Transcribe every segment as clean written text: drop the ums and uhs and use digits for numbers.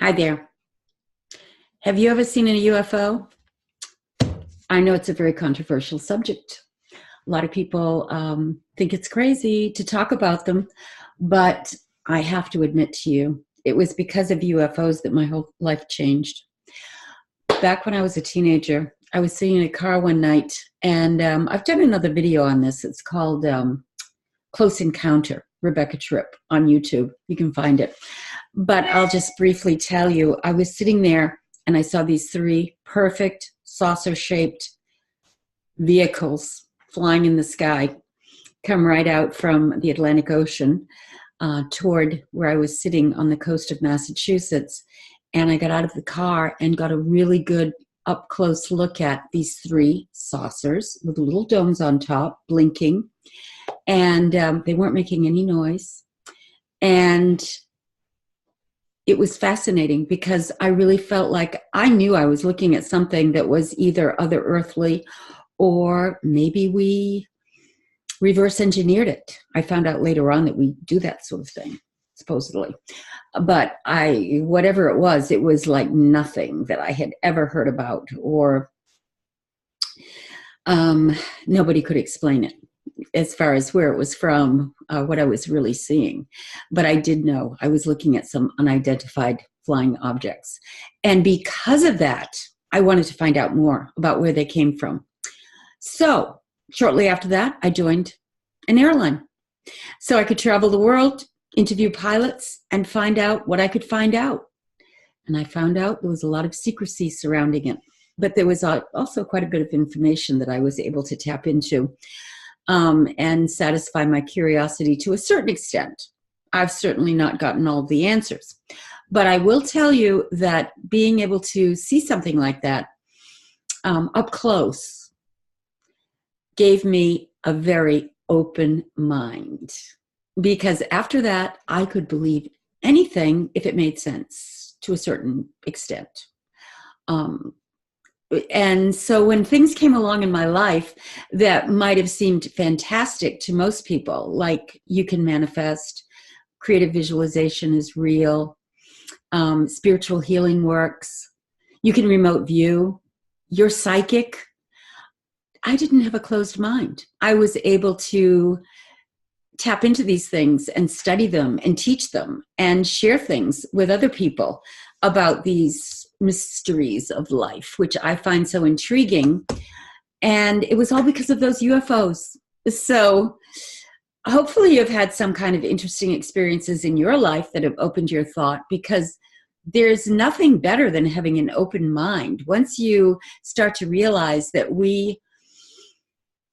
Hi there. Have you ever seen a UFO? I know it's a very controversial subject. A lot of people think it's crazy to talk about them, but I have to admit to you, it was because of UFOs that my whole life changed. Back when I was a teenager, I was sitting in a car one night, and I've done another video on this. It's called Close Encounter, Rebecca Tripp on YouTube. You can find it. But I'll just briefly tell you, I was sitting there and I saw these three perfect saucer-shaped vehicles flying in the sky come right out from the Atlantic Ocean toward where I was sitting on the coast of Massachusetts. And I got out of the car and got a really good up-close look at these three saucers with little domes on top, blinking. And they weren't making any noise. And it was fascinating because I really felt like I knew I was looking at something that was either other earthly or maybe we reverse engineered it. I found out later on that we do that sort of thing, supposedly. But whatever it was like nothing that I had ever heard about, or nobody could explain it as far as where it was from, what I was really seeing. But I did know I was looking at some unidentified flying objects. And because of that, I wanted to find out more about where they came from. So shortly after that, I joined an airline. So I could travel the world, interview pilots, and find out what I could find out. And I found out there was a lot of secrecy surrounding it. But there was also quite a bit of information that I was able to tap into and satisfy my curiosity to a certain extent. I've certainly not gotten all the answers. But I will tell you that being able to see something like that up close gave me a very open mind. Because after that, I could believe anything if it made sense to a certain extent. And so when things came along in my life that might have seemed fantastic to most people, like you can manifest, creative visualization is real, spiritual healing works, you can remote view, you're psychic, I didn't have a closed mind. I was able to tap into these things and study them and teach them and share things with other people about these mysteries of life, which I find so intriguing. And it was all because of those UFOs. So hopefully you've had some kind of interesting experiences in your life that have opened your thought, because there's nothing better than having an open mind. Once you start to realize that we,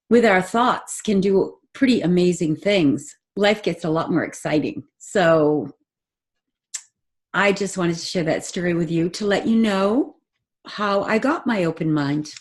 with our thoughts, can do pretty amazing things, life gets a lot more exciting. So I just wanted to share that story with you to let you know how I got my open mind.